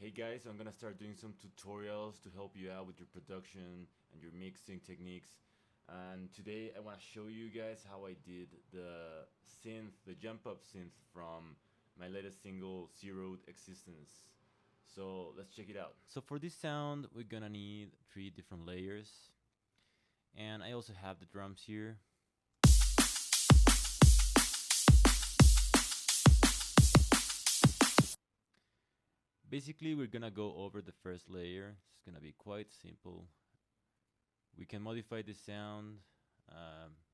Hey guys, I'm gonna start doing some tutorials to help you out with your production and your mixing techniques. And today I want to show you guys how I did the jump up synth from my latest single, Zeroed Existence. So let's check it out. So for this sound, we're gonna need 3 different layers. And I also have the drums here. Basically, we're gonna go over the first layer. It's gonna be quite simple. We can modify the sound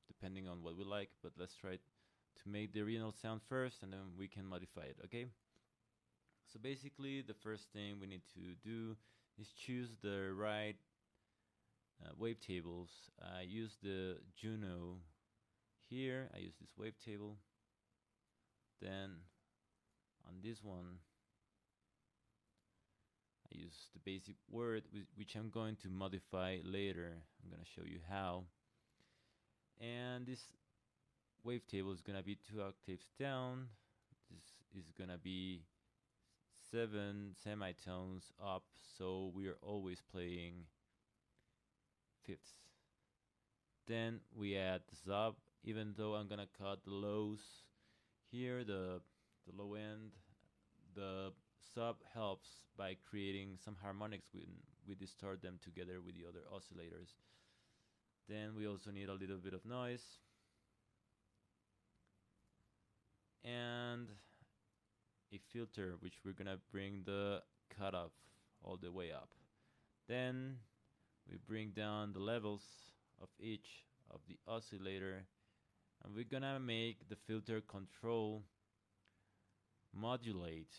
depending on what we like, but let's try to make the original sound first and then we can modify it, okay? So basically, the first thing we need to do is choose the right wavetables. I use the Juno here, I use this wavetable. Then on this one, I use the basic word, which I'm going to modify later. I'm going to show you how. And this wavetable is going to be 2 octaves down. This is going to be 7 semitones up, so we are always playing fifths. Then we add the sub, even though I'm going to cut the lows here, the low end. The sub helps by creating some harmonics when we distort them together with the other oscillators. Then we also need a little bit of noise and a filter, which we're gonna bring the cutoff all the way up. Then we bring down the levels of each of the oscillator, and we're gonna make the filter control modulate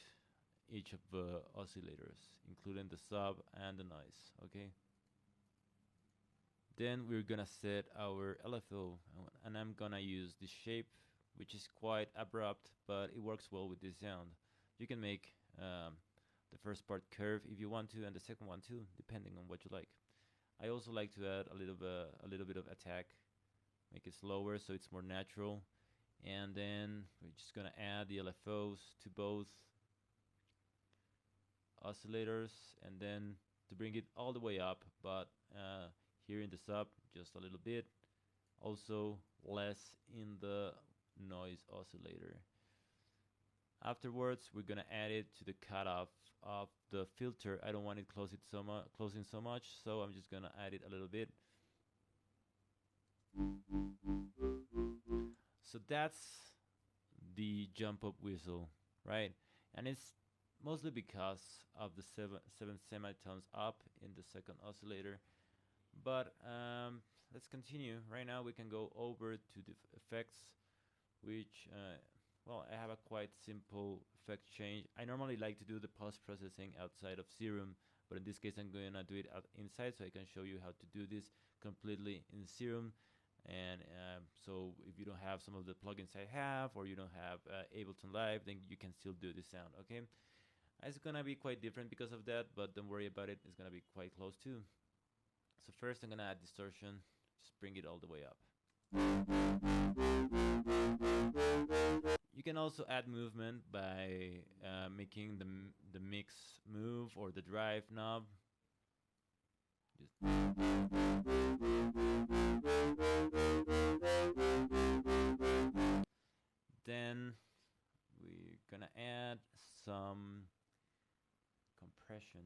each of the oscillators, including the sub and the noise, okay? Then we're gonna set our LFO, and I'm gonna use this shape, which is quite abrupt, but it works well with this sound. You can make the first part curve if you want to, and the second one too, depending on what you like. I also like to add a little bit of attack, make it slower so it's more natural. And then we're just gonna add the LFOs to both oscillators, and then to bring it all the way up, but here in the sub just a little bit, also less in the noise oscillator. Afterwards, we're gonna add it to the cutoff of the filter. I don't want it closing so much, so I'm just gonna add it a little bit. So that's the jump up whistle, right? And it's mostly because of the seven semitones up in the second oscillator. But let's continue. Right now we can go over to the effects, which well, I have a quite simple effect change. I normally like to do the post-processing outside of Serum, but in this case I'm going to do it inside, so I can show you how to do this completely in Serum. And so if you don't have some of the plugins I have, or you don't have Ableton Live, then you can still do this sound, okay? It's gonna be quite different because of that, but don't worry about it, it's gonna be quite close too. So first I'm gonna add distortion, just bring it all the way up. You can also add movement by making the mix move or the drive knob. Then we're gonna add some compression.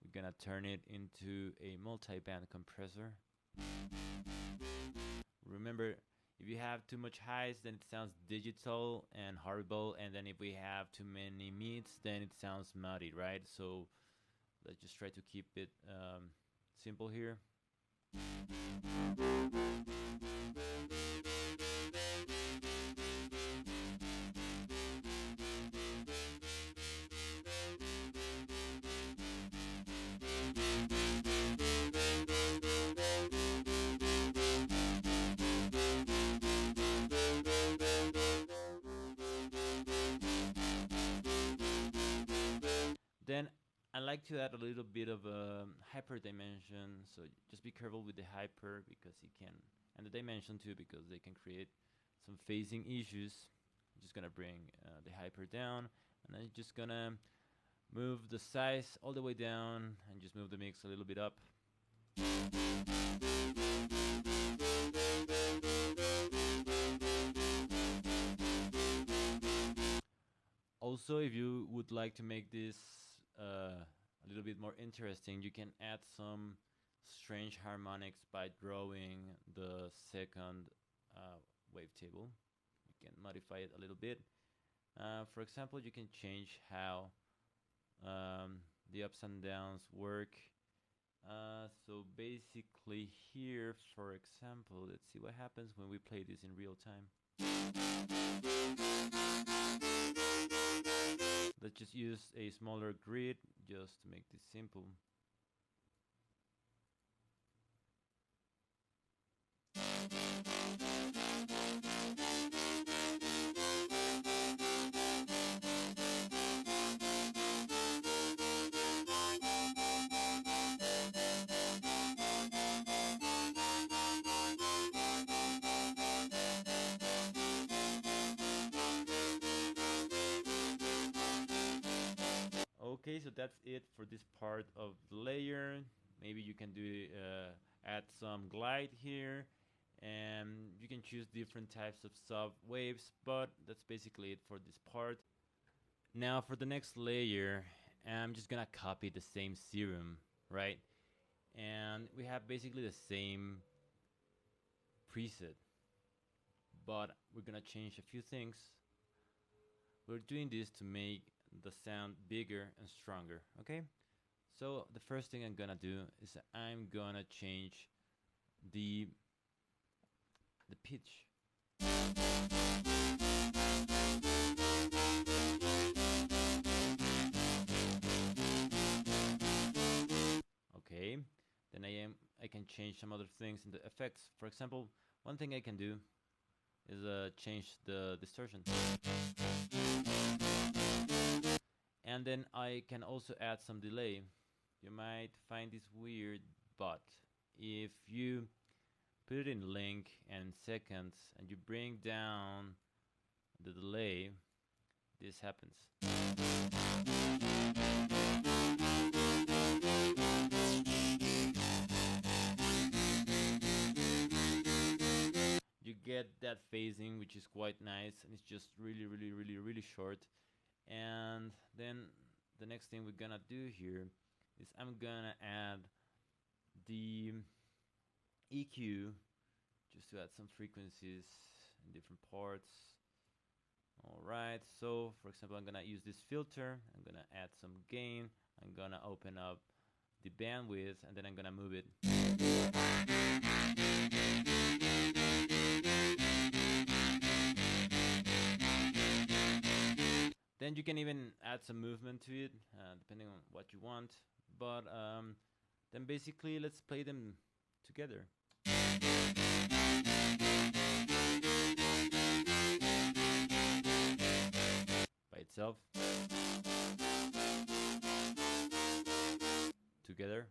We're gonna turn it into a multi-band compressor. Remember, if you have too much highs, then it sounds digital and horrible, and then if we have too many mids, then it sounds muddy, right? So let's just try to keep it simple here. Then I like to add a little bit of hyper dimension, so just be careful with the hyper because it can, and the dimension too, because they can create some phasing issues. I'm just gonna bring the hyper down, And I'm just gonna move the size all the way down and just move the mix a little bit up. Also, if you would like to make this a little bit more interesting, you can add some strange harmonics by drawing the second wavetable. You can modify it a little bit. For example, you can change how the ups and downs work. So basically here, for example, let's see what happens when we play this in real time. Let's just use a smaller grid just to make this simple. Okay, so that's it for this part of the layer. Maybe you can do add some glide here, and you can choose different types of sub waves, but that's basically it for this part. Now for the next layer, I'm just gonna copy the same serum, right? And we have basically the same preset, but we're gonna change a few things. We're doing this to make the sound bigger and stronger, okay? So the first thing I'm gonna do is I'm gonna change the pitch. Okay, then I can change some other things in the effects. For example, one thing I can do is change the distortion. And then I can also add some delay. You might find this weird, but if you put it in link and seconds and you bring down the delay, this happens. You get that phasing, which is quite nice, and it's just really short. And then the next thing we're gonna do here is I'm gonna add the EQ just to add some frequencies in different parts. Alright, so for example, I'm gonna use this filter, I'm gonna add some gain, I'm gonna open up the bandwidth, and then I'm gonna move it. Then you can even add some movement to it, depending on what you want. But then basically, let's play them together. By itself. Together.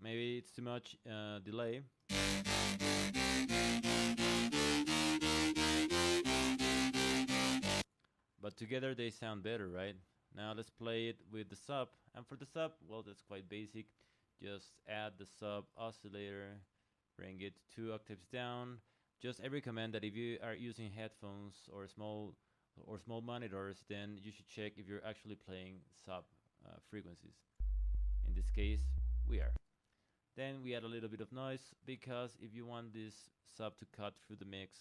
Maybe it's too much delay. But together they sound better, right? Now let's play it with the sub. And for the sub, well, that's quite basic. Just add the sub oscillator, bring it 2 octaves down. Just I recommend that if you are using headphones or small monitors, then you should check if you're actually playing sub frequencies. In this case, we are. Then we add a little bit of noise, because if you want this sub to cut through the mix,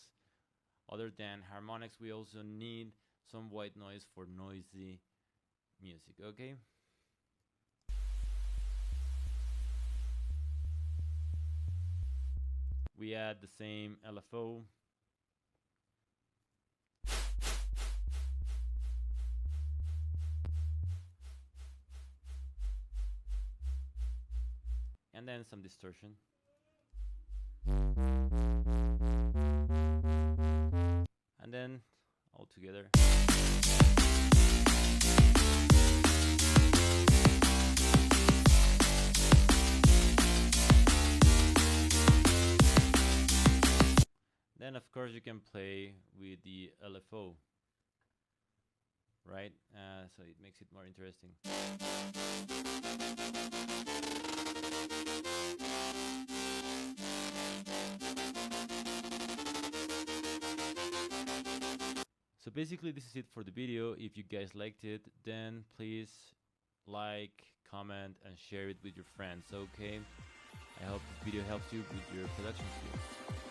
other than harmonics, we also need some white noise for noisy music, okay? We add the same LFO. And then some distortion. And then all together. then of course you can play with the LFO, right? So it makes it more interesting. So basically this is it for the video. If you guys liked it, then please like, comment, and share it with your friends, okay? I hope this video helps you with your production skills.